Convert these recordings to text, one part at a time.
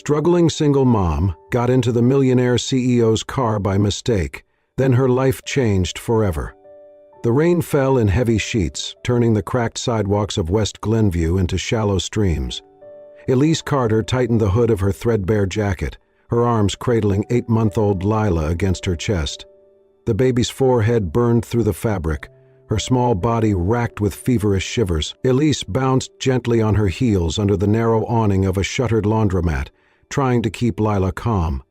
Struggling single mom got into the millionaire CEO's car by mistake. Then her life changed forever. The rain fell in heavy sheets, turning the cracked sidewalks of West Glenview into shallow streams. Elise Carter tightened the hood of her threadbare jacket, her arms cradling 8-month-old Lila against her chest. The baby's forehead burned through the fabric, her small body racked with feverish shivers. Elise bounced gently on her heels under the narrow awning of a shuttered laundromat, trying to keep Lila calm.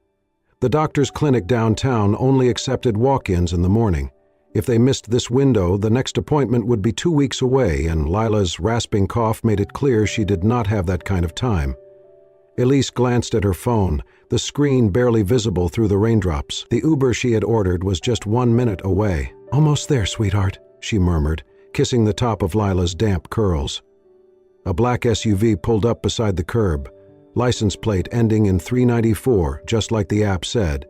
The doctor's clinic downtown only accepted walk-ins in the morning. If they missed this window, the next appointment would be 2 weeks away, and Lila's rasping cough made it clear she did not have that kind of time. Elise glanced at her phone, the screen barely visible through the raindrops. The Uber she had ordered was just 1 minute away. "Almost there, sweetheart," she murmured, kissing the top of Lila's damp curls. A black SUV pulled up beside the curb, license plate ending in 394, just like the app said.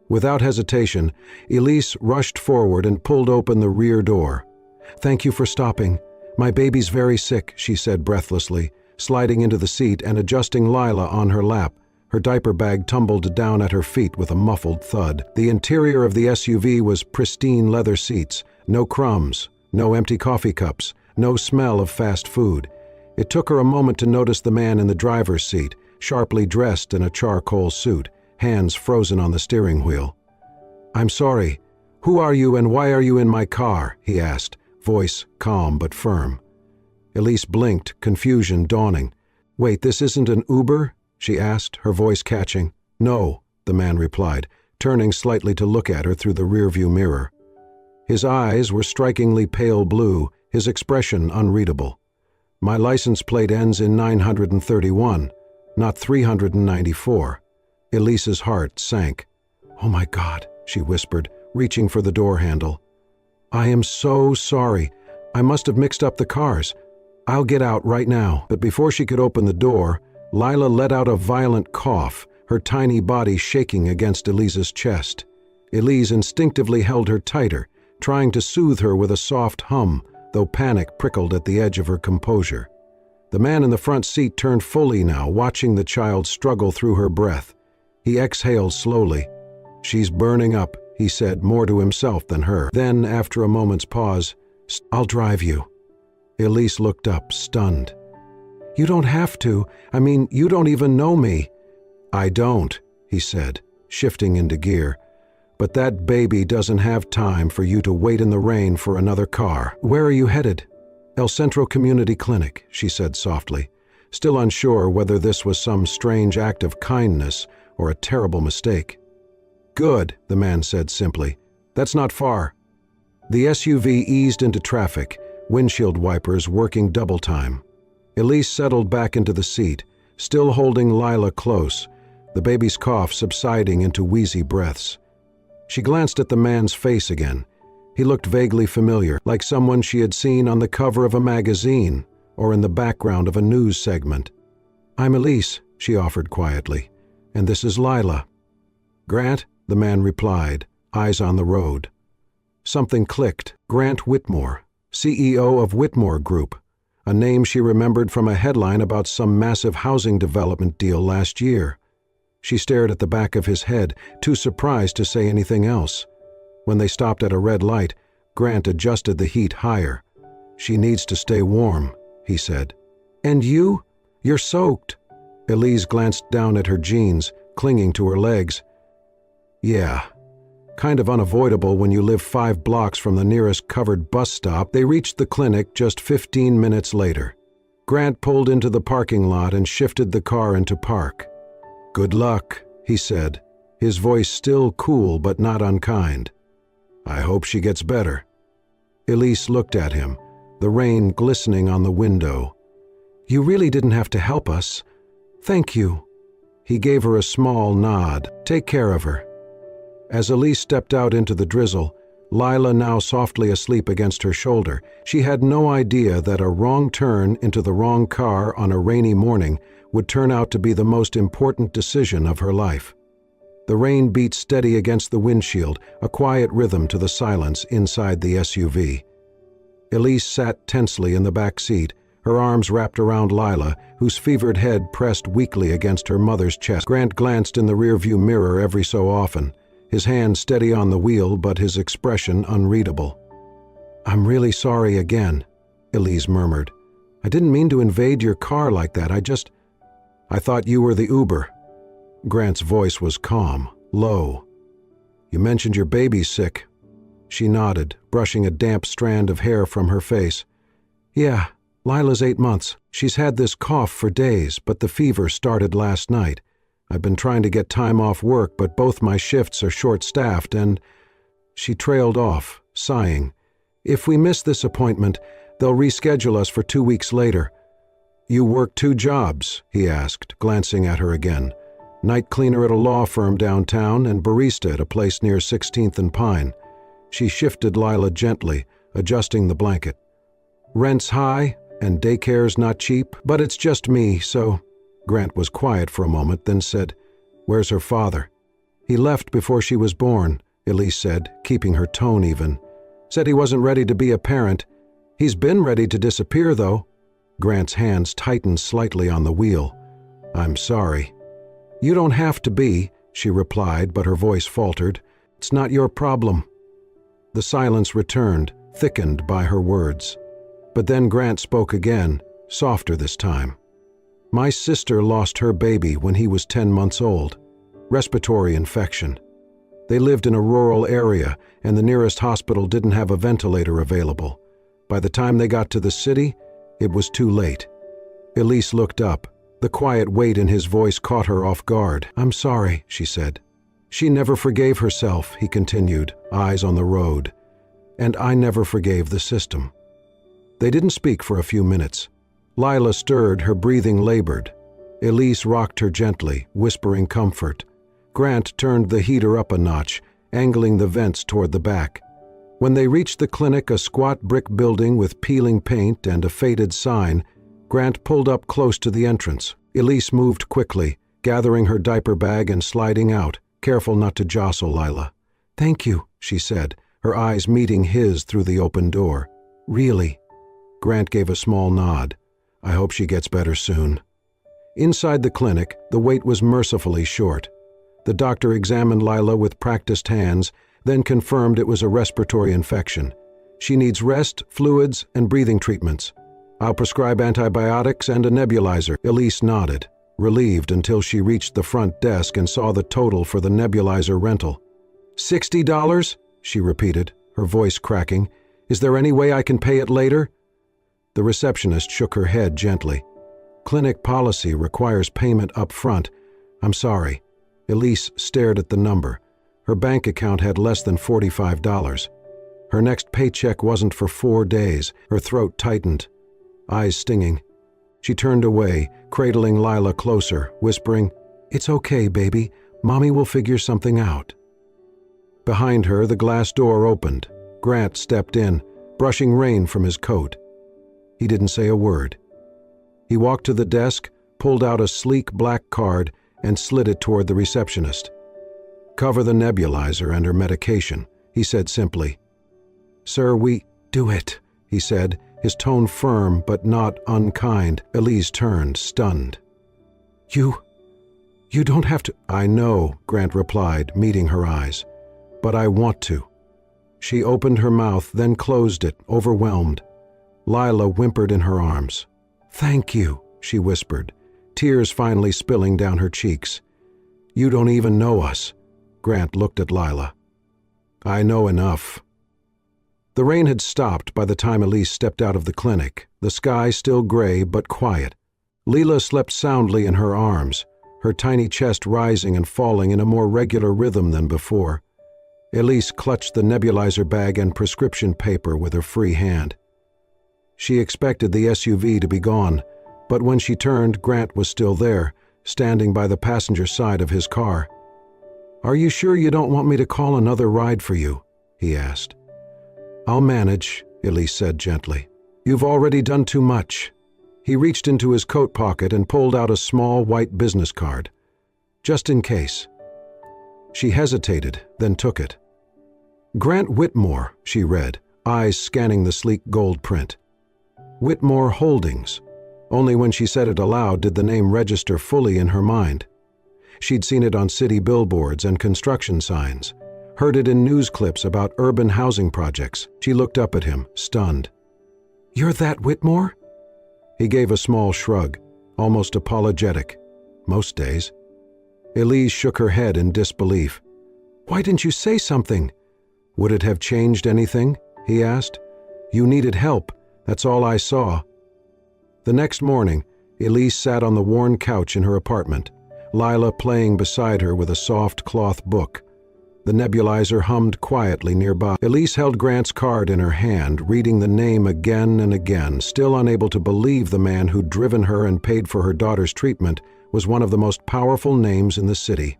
Without hesitation, Elise rushed forward and pulled open the rear door. "Thank you for stopping. My baby's very sick," she said breathlessly, sliding into the seat and adjusting Lila on her lap. Her diaper bag tumbled down at her feet with a muffled thud. The interior of the SUV was pristine leather seats, no crumbs, no empty coffee cups, no smell of fast food. It took her a moment to notice the man in the driver's seat, sharply dressed in a charcoal suit, hands frozen on the steering wheel. "I'm sorry. Who are you and why are you in my car?" he asked, voice calm but firm. Elise blinked, confusion dawning. "Wait, this isn't an Uber?" she asked, her voice catching. "No," the man replied, turning slightly to look at her through the rearview mirror. His eyes were strikingly pale blue, his expression unreadable. "My license plate ends in 931, not 394. Elise's heart sank. "Oh my God," she whispered, reaching for the door handle. "I am so sorry. I must have mixed up the cars. I'll get out right now." But before she could open the door, Lila let out a violent cough, her tiny body shaking against Elise's chest. Elise instinctively held her tighter, trying to soothe her with a soft hum, though panic prickled at the edge of her composure. The man in the front seat turned fully now, watching the child struggle through her breath. He exhaled slowly. "She's burning up," he said, more to himself than her. Then, after a moment's pause, "I'll drive you." Elise looked up, stunned. "You don't have to. I mean, you don't even know me." "I don't," he said, shifting into gear. "But that baby doesn't have time for you to wait in the rain for another car." "Where are you headed?" "El Centro Community Clinic," she said softly, still unsure whether this was some strange act of kindness or a terrible mistake. "Good," the man said simply. "That's not far." The SUV eased into traffic, windshield wipers working double time. Elise settled back into the seat, still holding Lila close, the baby's cough subsiding into wheezy breaths. She glanced at the man's face again. He looked vaguely familiar, like someone she had seen on the cover of a magazine or in the background of a news segment. "I'm Elise," she offered quietly, "and this is Lila." "Grant," the man replied, eyes on the road. Something clicked. Grant Whitmore, CEO of Whitmore Group, a name she remembered from a headline about some massive housing development deal last year. She stared at the back of his head, too surprised to say anything else. When they stopped at a red light, Grant adjusted the heat higher. "She needs to stay warm," he said. "And you? You're soaked." Elise glanced down at her jeans, clinging to her legs. "Yeah. Kind of unavoidable when you live 5 blocks from the nearest covered bus stop." They reached the clinic just 15 minutes later. Grant pulled into the parking lot and shifted the car into park. "Good luck," he said, his voice still cool but not unkind. "I hope she gets better." Elise looked at him, the rain glistening on the window. "You really didn't have to help us. Thank you." He gave her a small nod. "Take care of her." As Elise stepped out into the drizzle, Lila now softly asleep against her shoulder, she had no idea that a wrong turn into the wrong car on a rainy morning would turn out to be the most important decision of her life. The rain beat steady against the windshield, a quiet rhythm to the silence inside the SUV. Elise sat tensely in the back seat, her arms wrapped around Lila, whose fevered head pressed weakly against her mother's chest. Grant glanced in the rearview mirror every so often, his hand steady on the wheel but his expression unreadable. "I'm really sorry again," Elise murmured. "I didn't mean to invade your car like that. I thought you were the Uber." Grant's voice was calm, low. "You mentioned your baby's sick." She nodded, brushing a damp strand of hair from her face. "Yeah, Lila's 8 months. She's had this cough for days, but the fever started last night. I've been trying to get time off work, but both my shifts are short-staffed and—" She trailed off, sighing. "If we miss this appointment, they'll reschedule us for 2 weeks later." "You work 2 jobs?" he asked, glancing at her again. "Night cleaner at a law firm downtown and barista at a place near 16th and Pine." She shifted Lila gently, adjusting the blanket. "Rent's high, and daycare's not cheap, but it's just me, so—" Grant was quiet for a moment, then said, "Where's her father?" "He left before she was born," Elise said, keeping her tone even. "Said he wasn't ready to be a parent. He's been ready to disappear, though." Grant's hands tightened slightly on the wheel. "I'm sorry." "You don't have to be," she replied, but her voice faltered. "It's not your problem." The silence returned, thickened by her words. But then Grant spoke again, softer this time. "My sister lost her baby when he was 10 months old. Respiratory infection. They lived in a rural area, and the nearest hospital didn't have a ventilator available. By the time they got to the city, it was too late." Elise looked up. The quiet weight in his voice caught her off guard. "I'm sorry," she said. "She never forgave herself," he continued, eyes on the road. "And I never forgave the system." They didn't speak for a few minutes. Lila stirred, her breathing labored. Elise rocked her gently, whispering comfort. Grant turned the heater up a notch, angling the vents toward the back. When they reached the clinic, a squat brick building with peeling paint and a faded sign, Grant pulled up close to the entrance. Elise moved quickly, gathering her diaper bag and sliding out, careful not to jostle Lila. "Thank you," she said, her eyes meeting his through the open door. "Really?" Grant gave a small nod. "I hope she gets better soon." Inside the clinic, the wait was mercifully short. The doctor examined Lila with practiced hands, then confirmed it was a respiratory infection. "She needs rest, fluids, and breathing treatments. I'll prescribe antibiotics and a nebulizer." Elise nodded, relieved until she reached the front desk and saw the total for the nebulizer rental. $60? She repeated, her voice cracking. "Is there any way I can pay it later?" The receptionist shook her head gently. "Clinic policy requires payment up front. I'm sorry." Elise stared at the number. Her bank account had less than $45. Her next paycheck wasn't for 4 days. Her throat tightened, eyes stinging. She turned away, cradling Lila closer, whispering, "It's okay, baby. Mommy will figure something out." Behind her, the glass door opened. Grant stepped in, brushing rain from his coat. He didn't say a word. He walked to the desk, pulled out a sleek black card, and slid it toward the receptionist. "Cover the nebulizer and her medication," he said simply. "Sir, we—" "Do it," he said, his tone firm but not unkind. Elise turned, stunned. You don't have to—" "I know," Grant replied, meeting her eyes. "But I want to." She opened her mouth, then closed it, overwhelmed. Lila whimpered in her arms. "Thank you," she whispered, tears finally spilling down her cheeks. "You don't even know us." Grant looked at Lila. "I know enough." The rain had stopped by the time Elise stepped out of the clinic, the sky still gray but quiet. Lila slept soundly in her arms, her tiny chest rising and falling in a more regular rhythm than before. Elise clutched the nebulizer bag and prescription paper with her free hand. She expected the SUV to be gone, but when she turned, Grant was still there, standing by the passenger side of his car. "Are you sure you don't want me to call another ride for you?" he asked. "I'll manage," Elise said gently. "You've already done too much." He reached into his coat pocket and pulled out a small white business card. "Just in case." She hesitated, then took it. "Grant Whitmore," she read, eyes scanning the sleek gold print. Whitmore Holdings. Only when she said it aloud did the name register fully in her mind. She'd seen it on city billboards and construction signs, heard it in news clips about urban housing projects. She looked up at him, stunned. "You're that Whitmore?" He gave a small shrug, almost apologetic. Most days. Elise shook her head in disbelief. "Why didn't you say something?" "Would it have changed anything?" he asked. "You needed help. That's all I saw." The next morning, Elise sat on the worn couch in her apartment, Lila playing beside her with a soft cloth book. The nebulizer hummed quietly nearby. Elise held Grant's card in her hand, reading the name again and again, still unable to believe the man who'd driven her and paid for her daughter's treatment was one of the most powerful names in the city.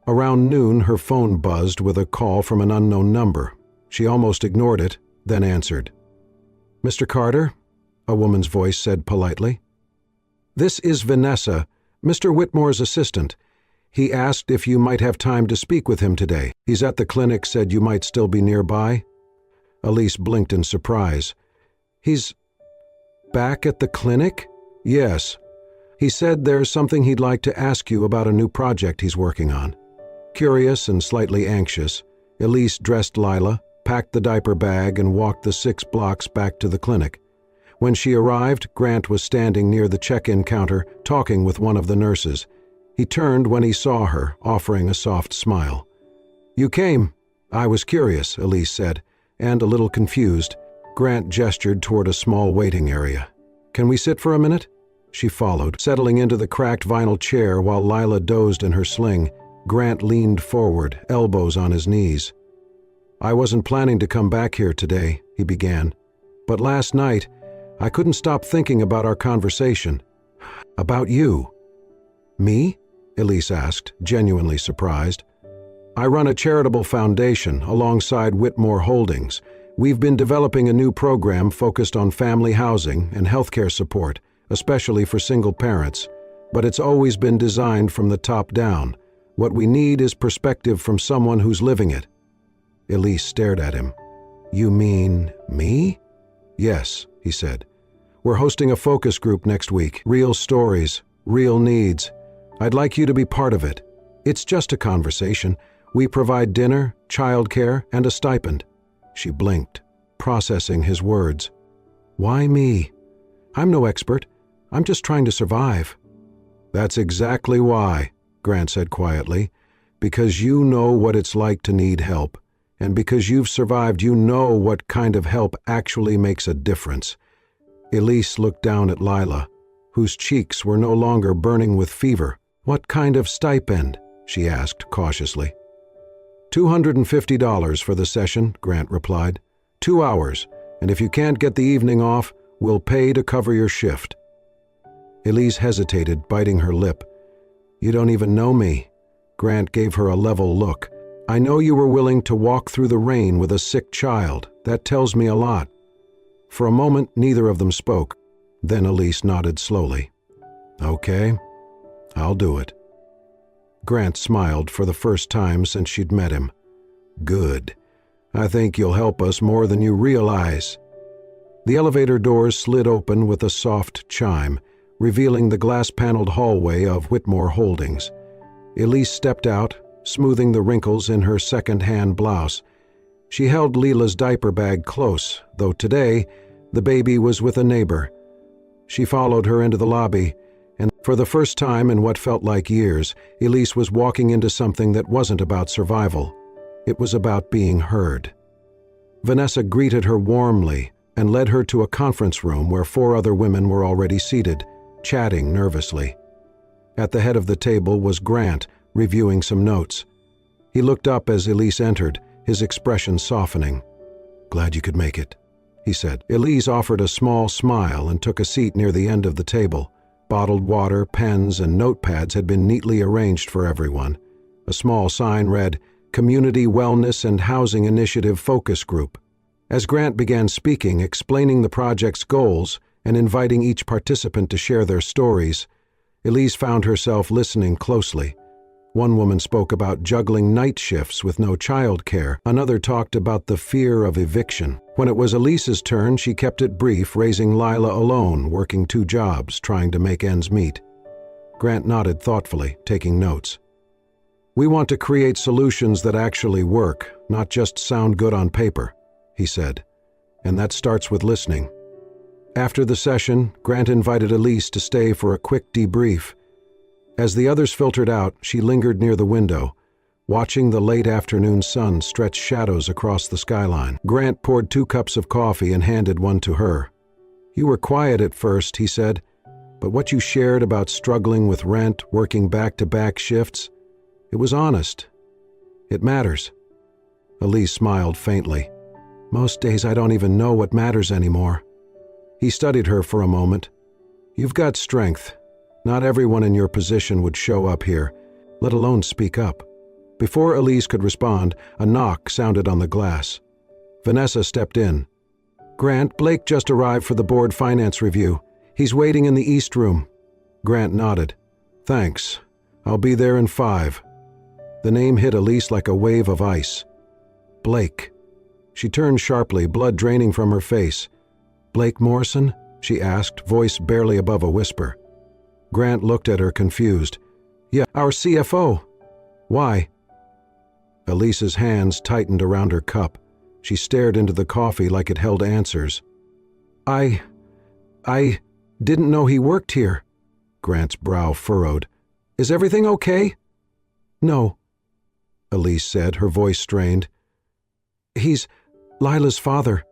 Around noon, her phone buzzed with a call from an unknown number. She almost ignored it, then answered. "Mr. Carter?" a woman's voice said politely. "This is Vanessa, Mr. Whitmore's assistant. He asked if you might have time to speak with him today. He's at the clinic, said you might still be nearby." Elise blinked in surprise. "He's back at the clinic?" "Yes. He said there's something he'd like to ask you about a new project he's working on." Curious and slightly anxious, Elise dressed Lila, packed the diaper bag, and walked the 6 blocks back to the clinic. When she arrived, Grant was standing near the check-in counter, talking with one of the nurses. He turned when he saw her, offering a soft smile. "You came. I was curious," Elise said, and a little confused. Grant gestured toward a small waiting area. "Can we sit for a minute?" She followed, settling into the cracked vinyl chair while Lila dozed in her sling. Grant leaned forward, elbows on his knees. "I wasn't planning to come back here today," he began. "But last night, I couldn't stop thinking about our conversation. About you." "Me?" Elise asked, genuinely surprised. "I run a charitable foundation alongside Whitmore Holdings. We've been developing a new program focused on family housing and healthcare support, especially for single parents. But it's always been designed from the top down. What we need is perspective from someone who's living it." Elise stared at him. "You mean me?" "Yes," he said. "We're hosting a focus group next week. Real stories, real needs. I'd like you to be part of it. It's just a conversation. We provide dinner, childcare, and a stipend." She blinked, processing his words. "Why me? I'm no expert. I'm just trying to survive." "That's exactly why," Grant said quietly. "Because you know what it's like to need help. And because you've survived, you know what kind of help actually makes a difference." Elise looked down at Lila, whose cheeks were no longer burning with fever. "What kind of stipend?" she asked cautiously. $250 for the session," Grant replied. 2 hours, and if you can't get the evening off, we'll pay to cover your shift." Elise hesitated, biting her lip. "You don't even know me." Grant gave her a level look. "I know you were willing to walk through the rain with a sick child. That tells me a lot." For a moment, neither of them spoke. Then Elise nodded slowly. "Okay, I'll do it." Grant smiled for the first time since she'd met him. "Good. I think you'll help us more than you realize." The elevator doors slid open with a soft chime, revealing the glass-paneled hallway of Whitmore Holdings. Elise stepped out, smoothing the wrinkles in her second-hand blouse. She held Leela's diaper bag close, though today the baby was with a neighbor. She followed her into the lobby, and for the first time in what felt like years, Elise was walking into something that wasn't about survival. It was about being heard. Vanessa greeted her warmly and led her to a conference room where 4 other women were already seated, chatting nervously. At the head of the table was Grant, reviewing some notes. He looked up as Elise entered, his expression softening. "Glad you could make it," he said. Elise offered a small smile and took a seat near the end of the table. Bottled water, pens, and notepads had been neatly arranged for everyone. A small sign read, "Community Wellness and Housing Initiative Focus Group." As Grant began speaking, explaining the project's goals and inviting each participant to share their stories, Elise found herself listening closely. One woman spoke about juggling night shifts with no childcare. Another talked about the fear of eviction. When it was Elise's turn, she kept it brief, raising Lila alone, working 2 jobs, trying to make ends meet. Grant nodded thoughtfully, taking notes. "We want to create solutions that actually work, not just sound good on paper," he said. "And that starts with listening." After the session, Grant invited Elise to stay for a quick debrief. As the others filtered out, she lingered near the window, watching the late afternoon sun stretch shadows across the skyline. Grant poured 2 cups of coffee and handed one to her. "You were quiet at first," he said, "but what you shared about struggling with rent, working back-to-back shifts, it was honest. It matters." Elise smiled faintly. "Most days I don't even know what matters anymore." He studied her for a moment. "You've got strength. Not everyone in your position would show up here, let alone speak up." Before Elise could respond, a knock sounded on the glass. Vanessa stepped in. "Grant, Blake just arrived for the board finance review. He's waiting in the East Room." Grant nodded. "Thanks. I'll be there in 5. The name hit Elise like a wave of ice. Blake. She turned sharply, blood draining from her face. "Blake Morrison?" she asked, voice barely above a whisper. Grant looked at her, confused. "Yeah, our CFO. Why?" Elise's hands tightened around her cup. She stared into the coffee like it held answers. I didn't know he worked here." Grant's brow furrowed. "Is everything okay?" "No," Elise said, her voice strained. "He's Lila's father."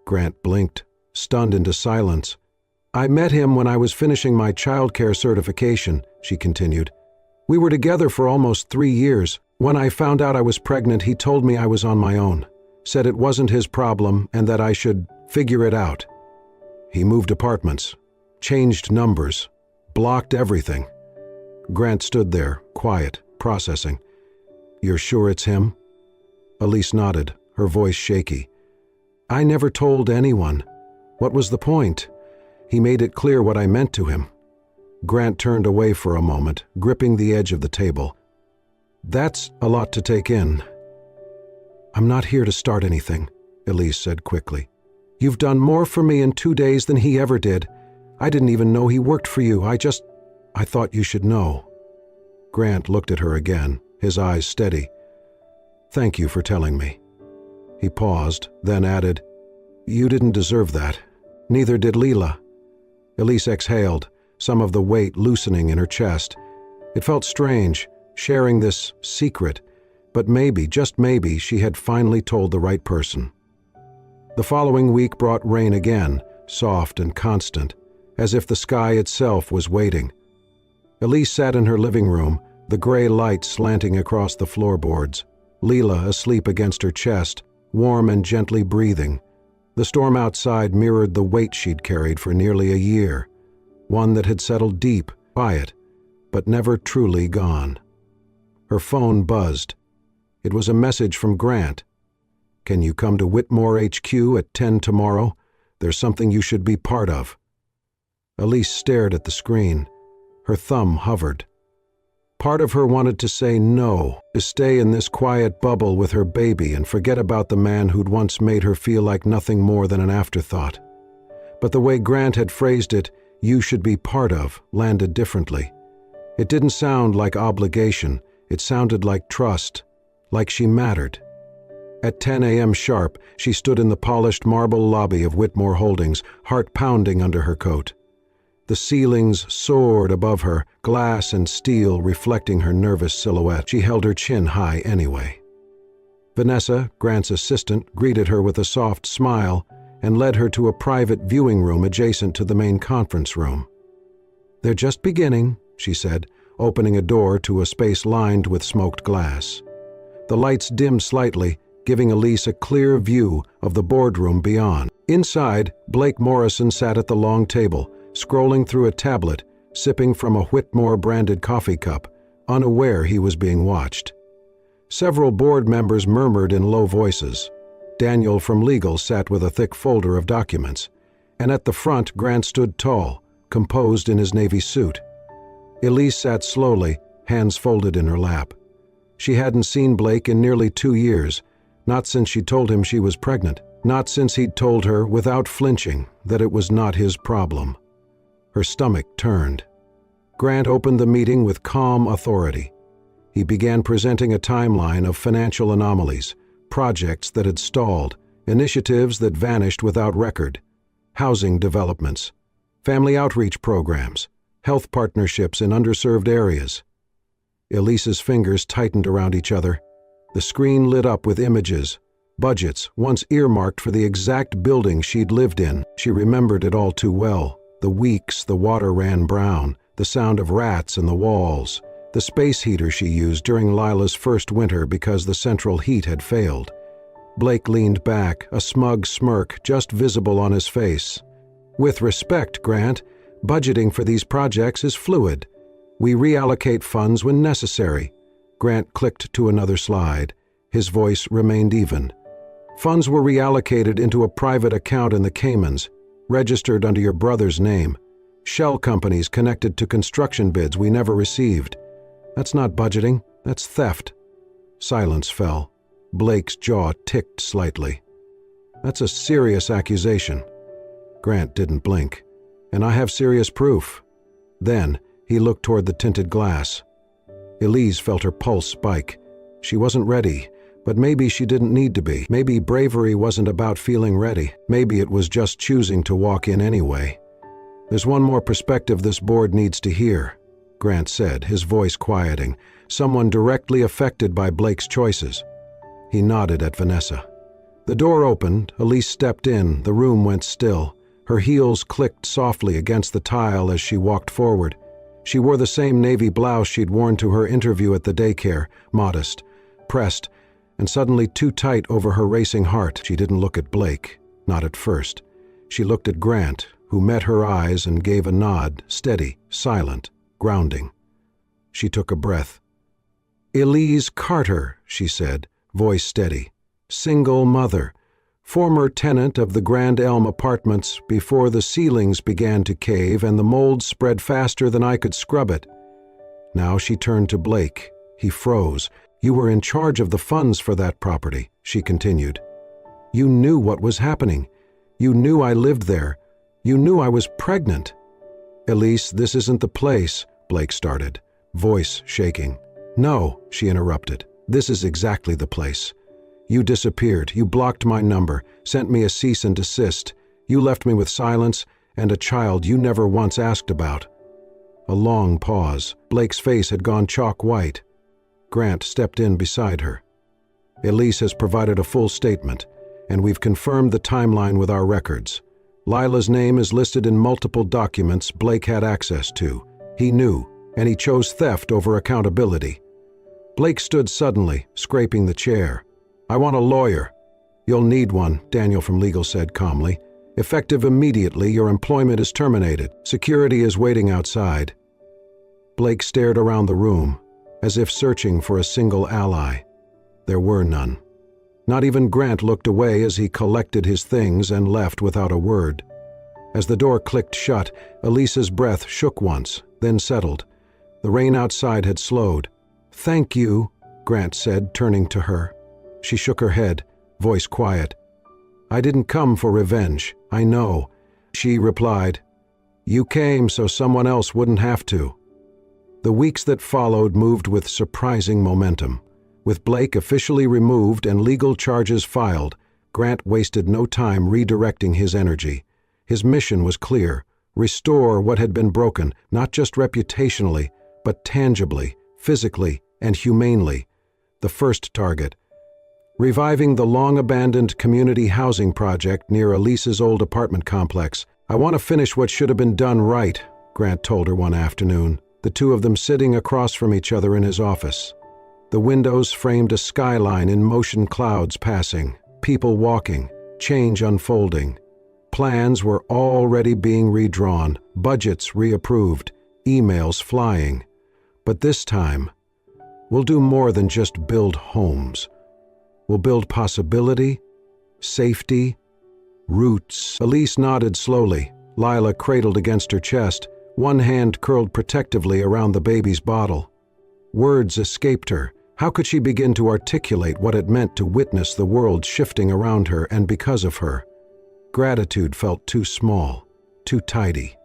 Grant blinked, stunned into silence. "I met him when I was finishing my childcare certification," she continued. "We were together for almost 3 years. When I found out I was pregnant, he told me I was on my own, said it wasn't his problem and that I should figure it out. He moved apartments, changed numbers, blocked everything." Grant stood there, quiet, processing. "You're sure it's him?" Elise nodded, her voice shaky. "I never told anyone. What was the point? He made it clear what I meant to him." Grant turned away for a moment, gripping the edge of the table. "That's a lot to take in." "I'm not here to start anything," Elise said quickly. "You've done more for me in 2 days than he ever did. I didn't even know he worked for you. I thought you should know." Grant looked at her again, his eyes steady. "Thank you for telling me." He paused, then added, "You didn't deserve that. Neither did Lila." Elise exhaled, some of the weight loosening in her chest. It felt strange, sharing this secret, but maybe, just maybe, she had finally told the right person. The following week brought rain again, soft and constant, as if the sky itself was waiting. Elise sat in her living room, the gray light slanting across the floorboards. Lila asleep against her chest, warm and gently breathing. The storm outside mirrored the weight she'd carried for nearly a year, one that had settled deep, quiet, but never truly gone. Her phone buzzed. It was a message from Grant. "Can you come to Whitmore HQ at 10 tomorrow? There's something you should be part of." Elise stared at the screen. Her thumb hovered. Part of her wanted to say no, to stay in this quiet bubble with her baby and forget about the man who'd once made her feel like nothing more than an afterthought. But the way Grant had phrased it, "you should be part of," landed differently. It didn't sound like obligation, it sounded like trust, like she mattered. At 10 a.m. sharp, she stood in the polished marble lobby of Whitmore Holdings, heart pounding under her coat. The ceilings soared above her, glass and steel reflecting her nervous silhouette. She held her chin high anyway. Vanessa, Grant's assistant, greeted her with a soft smile and led her to a private viewing room adjacent to the main conference room. "They're just beginning," she said, opening a door to a space lined with smoked glass. The lights dimmed slightly, giving Elise a clear view of the boardroom beyond. Inside, Blake Morrison sat at the long table, scrolling through a tablet, sipping from a Whitmore-branded coffee cup, unaware he was being watched. Several board members murmured in low voices. Daniel from legal sat with a thick folder of documents, and at the front Grant stood tall, composed in his navy suit. Elise sat slowly, hands folded in her lap. She hadn't seen Blake in nearly 2 years, not since she told him she was pregnant, not since he'd told her, without flinching, that it was not his problem. Her stomach turned. Grant opened the meeting with calm authority. He began presenting a timeline of financial anomalies, projects that had stalled, initiatives that vanished without record, housing developments, family outreach programs, health partnerships in underserved areas. Elise's fingers tightened around each other. The screen lit up with images, budgets once earmarked for the exact building she'd lived in. She remembered it all too well. The weeks the water ran brown, the sound of rats in the walls, the space heater she used during Lila's first winter because the central heat had failed. Blake leaned back, a smug smirk just visible on his face. "With respect, Grant, budgeting for these projects is fluid. We reallocate funds when necessary." Grant clicked to another slide. His voice remained even. "Funds were reallocated into a private account in the Caymans, registered under your brother's name. Shell companies connected to construction bids we never received. That's not budgeting, that's theft." Silence fell. Blake's jaw ticked slightly. "That's a serious accusation." Grant didn't blink. "And I have serious proof." Then he looked toward the tinted glass. Elise felt her pulse spike. She wasn't ready, but maybe she didn't need to be. Maybe bravery wasn't about feeling ready. Maybe it was just choosing to walk in anyway. "There's one more perspective this board needs to hear," Grant said, his voice quieting. "Someone directly affected by Blake's choices." He nodded at Vanessa. The door opened, Elise stepped in, the room went still. Her heels clicked softly against the tile as she walked forward. She wore the same navy blouse she'd worn to her interview at the daycare, modest, pressed, and suddenly too tight over her racing heart. She didn't look at Blake, not at first. She looked at Grant, who met her eyes and gave a nod, steady, silent, grounding. She took a breath. "Elise Carter," she said, voice steady. "Single mother. Former tenant of the Grand Elm Apartments before the ceilings began to cave and the mold spread faster than I could scrub it." Now she turned to Blake. He froze. "You were in charge of the funds for that property," she continued. "You knew what was happening. You knew I lived there. You knew I was pregnant." "Elise, this isn't the place," Blake started, voice shaking. "No," she interrupted. "This is exactly the place. You disappeared, you blocked my number, sent me a cease and desist. You left me with silence and a child you never once asked about." A long pause. Blake's face had gone chalk white. Grant stepped in beside her. "Elise has provided a full statement, and we've confirmed the timeline with our records. Lila's name is listed in multiple documents Blake had access to. He knew, and he chose theft over accountability." Blake stood suddenly, scraping the chair. "I want a lawyer." "You'll need one," Daniel from legal said calmly. "Effective immediately, your employment is terminated. Security is waiting outside." Blake stared around the room, as if searching for a single ally. There were none. Not even Grant looked away as he collected his things and left without a word. As the door clicked shut, Elise's breath shook once, then settled. The rain outside had slowed. "Thank you," Grant said, turning to her. She shook her head, voice quiet. "I didn't come for revenge, I know." She replied, "You came so someone else wouldn't have to." The weeks that followed moved with surprising momentum. With Blake officially removed and legal charges filed, Grant wasted no time redirecting his energy. His mission was clear: restore what had been broken, not just reputationally, but tangibly, physically, and humanely. The first target: reviving the long-abandoned community housing project near Elise's old apartment complex. "I want to finish what should have been done right," Grant told her one afternoon, the two of them sitting across from each other in his office. The windows framed a skyline in motion, clouds passing, people walking, change unfolding. Plans were already being redrawn, budgets reapproved, emails flying. But this time, we'll do more than just build homes. We'll build possibility, safety, roots. Elise nodded slowly, Lila cradled against her chest, one hand curled protectively around the baby's bottle. Words escaped her. How could she begin to articulate what it meant to witness the world shifting around her and because of her? Gratitude felt too small, too tidy.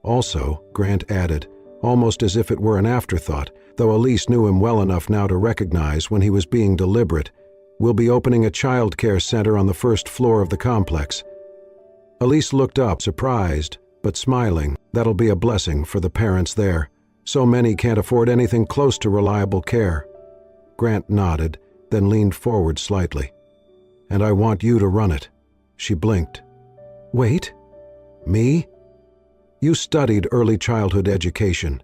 Also, Grant added, almost as if it were an afterthought, though Elise knew him well enough now to recognize when he was being deliberate, "We'll be opening a child care center on the first floor of the complex." Elise looked up, surprised, but smiling. That'll be a blessing for the parents there. So many can't afford anything close to reliable care. Grant nodded, then leaned forward slightly. "And I want you to run it." She blinked. "Wait? Me?" "You studied early childhood education.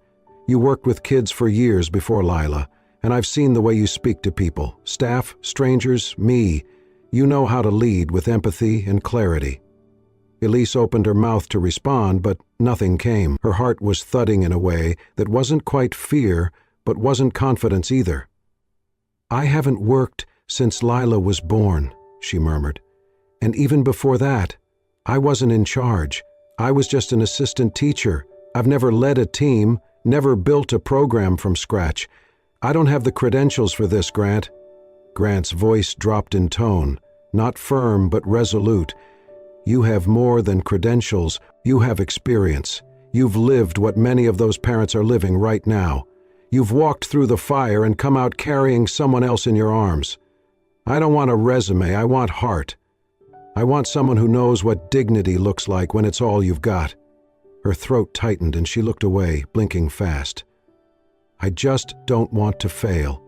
You worked with kids for years before Lila, and I've seen the way you speak to people, staff, strangers, me. You know how to lead with empathy and clarity." Elise opened her mouth to respond, but nothing came. Her heart was thudding in a way that wasn't quite fear, but wasn't confidence either. "I haven't worked since Lila was born," she murmured. "And even before that, I wasn't in charge. I was just an assistant teacher. I've never led a team, never built a program from scratch. I don't have the credentials for this, Grant." Grant's voice dropped in tone, not firm but resolute. "You have more than credentials. You have experience. You've lived what many of those parents are living right now. You've walked through the fire and come out carrying someone else in your arms. I don't want a resume, I want heart. I want someone who knows what dignity looks like when it's all you've got." Her throat tightened and she looked away, blinking fast. "I just don't want to fail."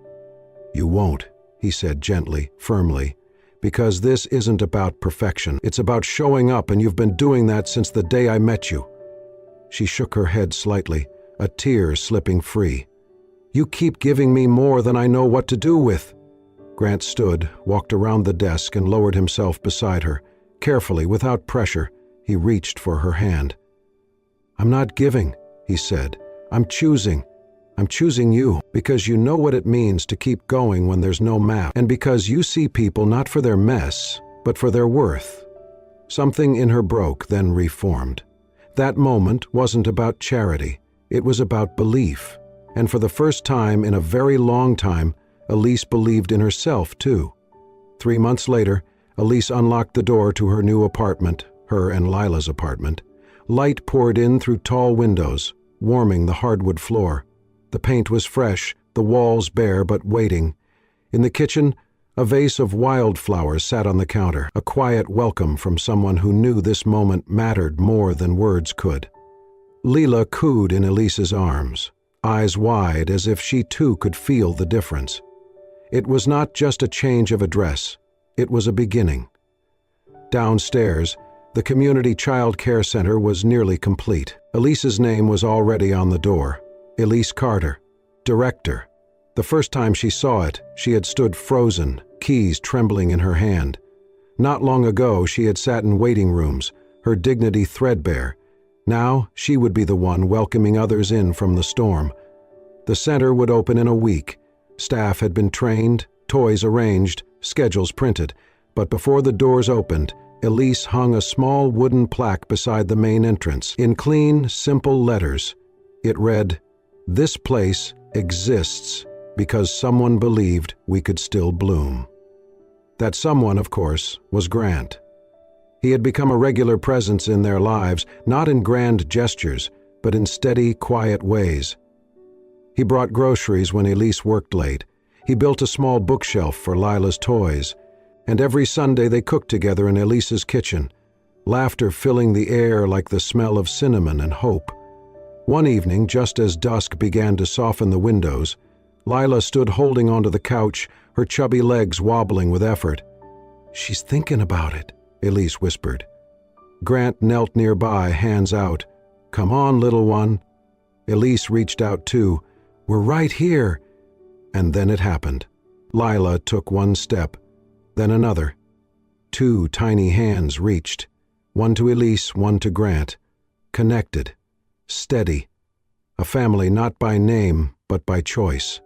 "You won't," he said gently, firmly, "because this isn't about perfection. It's about showing up, and you've been doing that since the day I met you." She shook her head slightly, a tear slipping free. "You keep giving me more than I know what to do with." Grant stood, walked around the desk, and lowered himself beside her. Carefully, without pressure, he reached for her hand. "I'm not giving," he said. "I'm choosing. I'm choosing you, because you know what it means to keep going when there's no map, and because you see people not for their mess, but for their worth." Something in her broke, then reformed. That moment wasn't about charity. It was about belief. And for the first time in a very long time, Elise believed in herself, too. 3 months later, Elise unlocked the door to her new apartment, her and Lila's apartment. Light poured in through tall windows, warming the hardwood floor. The paint was fresh, the walls bare but waiting. In the kitchen, a vase of wildflowers sat on the counter, a quiet welcome from someone who knew this moment mattered more than words could. Lila cooed in Elise's arms, eyes wide as if she too could feel the difference. It was not just a change of address, it was a beginning. Downstairs, the community child care center was nearly complete. Elise's name was already on the door. Elise Carter, director. The first time she saw it, she had stood frozen, keys trembling in her hand. Not long ago, she had sat in waiting rooms, her dignity threadbare. Now, she would be the one welcoming others in from the storm. The center would open in a week. Staff had been trained, toys arranged, schedules printed. But before the doors opened, Elise hung a small wooden plaque beside the main entrance. In clean, simple letters, it read, "This place exists because someone believed we could still bloom." That someone, of course, was Grant. He had become a regular presence in their lives, not in grand gestures, but in steady, quiet ways. He brought groceries when Elise worked late. He built a small bookshelf for Lila's toys. And every Sunday they cooked together in Elise's kitchen, laughter filling the air like the smell of cinnamon and hope. One evening, just as dusk began to soften the windows, Lila stood holding onto the couch, her chubby legs wobbling with effort. "She's thinking about it," Elise whispered. Grant knelt nearby, hands out. "Come on, little one." Elise reached out too. "We're right here." And then it happened. Lila took one step, then another. 2 tiny hands reached, one to Elise, one to Grant. Connected, steady. A family not by name, but by choice.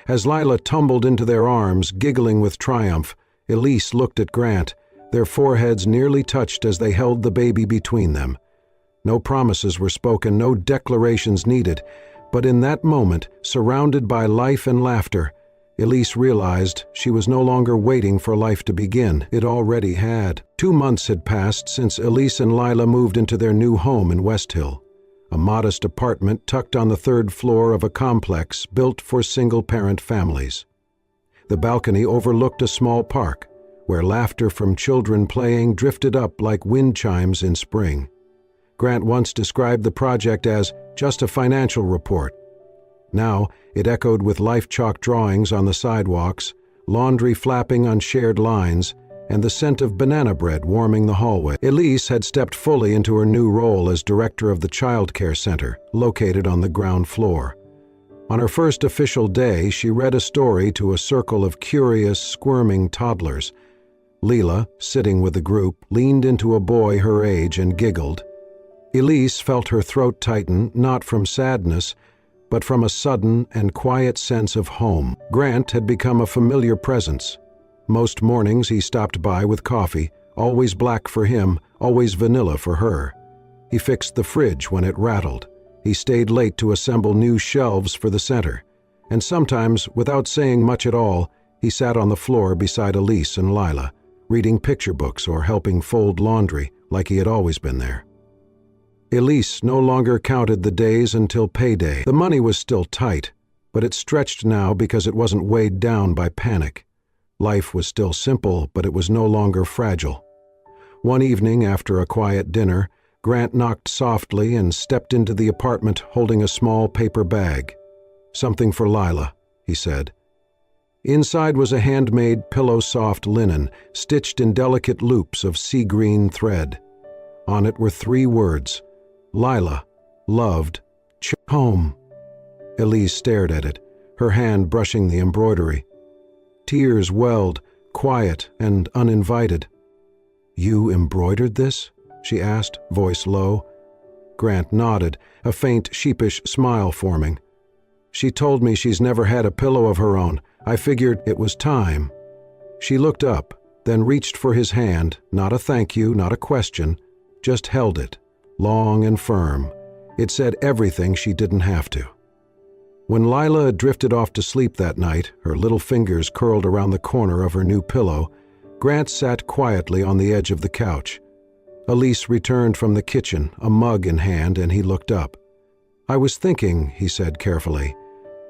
As Lila tumbled into their arms, giggling with triumph, Elise looked at Grant. Their foreheads nearly touched as they held the baby between them. No promises were spoken, no declarations needed, But in that moment, surrounded by life and laughter, Elise realized she was no longer waiting for life to begin. It already had. 2 months had passed since Elise and Lila moved into their new home in West Hill, a modest apartment tucked on the 3rd floor of a complex built for single-parent families. The balcony overlooked a small park, where laughter from children playing drifted up like wind chimes in spring. Grant once described the project as just a financial report. Now it echoed with life-chalk drawings on the sidewalks, laundry flapping on shared lines, and the scent of banana bread warming the hallway. Elise had stepped fully into her new role as director of the child care center, located on the ground floor. On her first official day, she read a story to a circle of curious, squirming toddlers. Leela, sitting with the group, leaned into a boy her age and giggled. Elise felt her throat tighten, not from sadness, but from a sudden and quiet sense of home. Grant had become a familiar presence. Most mornings he stopped by with coffee, always black for him, always vanilla for her. He fixed the fridge when it rattled. He stayed late to assemble new shelves for the center. And sometimes, without saying much at all, he sat on the floor beside Elise and Lila, reading picture books or helping fold laundry like he had always been there. Elise no longer counted the days until payday. The money was still tight, but it stretched now because it wasn't weighed down by panic. Life was still simple, but it was no longer fragile. One evening, after a quiet dinner, Grant knocked softly and stepped into the apartment holding a small paper bag. "Something for Lila," he said. Inside was a handmade pillow-soft linen, stitched in delicate loops of sea-green thread. On it were 3 words: Lila, loved, home. Elise stared at it, her hand brushing the embroidery. Tears welled, quiet and uninvited. "You embroidered this?" she asked, voice low. Grant nodded, a faint, sheepish smile forming. "She told me she's never had a pillow of her own. I figured it was time." She looked up, then reached for his hand, not a thank you, not a question, just held it, long and firm. It said everything she didn't have to. When Lila had drifted off to sleep that night, her little fingers curled around the corner of her new pillow, Grant sat quietly on the edge of the couch. Elise returned from the kitchen, a mug in hand, and he looked up. "I was thinking," he said carefully,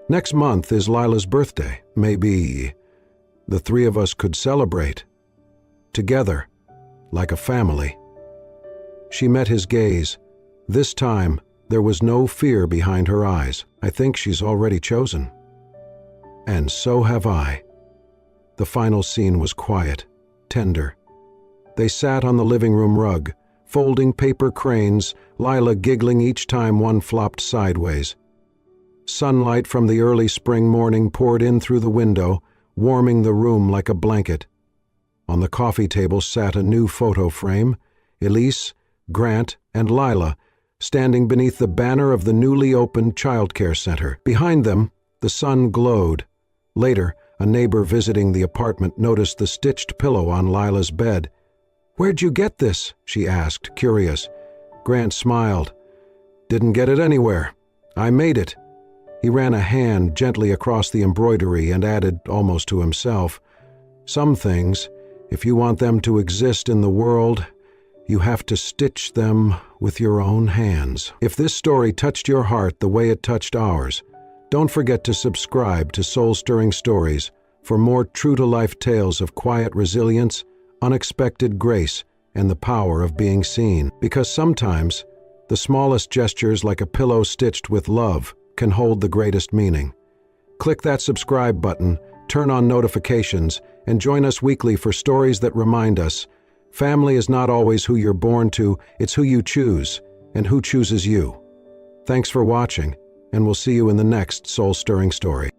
"next month is Lila's birthday. Maybe the 3 of us could celebrate. Together, like a family." She met his gaze. This time, there was no fear behind her eyes. "I think she's already chosen." "And so have I." The final scene was quiet, tender. They sat on the living room rug, folding paper cranes, Lila giggling each time one flopped sideways. Sunlight from the early spring morning poured in through the window, warming the room like a blanket. On the coffee table sat a new photo frame, Elise, Grant, and Lila, standing beneath the banner of the newly opened child care center. Behind them, the sun glowed. Later, a neighbor visiting the apartment noticed the stitched pillow on Lila's bed. "Where'd you get this?" she asked, curious. Grant smiled. "Didn't get it anywhere. I made it." He ran a hand gently across the embroidery and added, almost to himself, "Some things, if you want them to exist in the world, you have to stitch them with your own hands." If this story touched your heart the way it touched ours, don't forget to subscribe to Soul-Stirring Stories for more true-to-life tales of quiet resilience, unexpected grace, and the power of being seen. Because sometimes, the smallest gestures like a pillow stitched with love can hold the greatest meaning. Click that subscribe button, turn on notifications, and join us weekly for stories that remind us family is not always who you're born to, it's who you choose, and who chooses you. Thanks for watching, and we'll see you in the next soul-stirring story.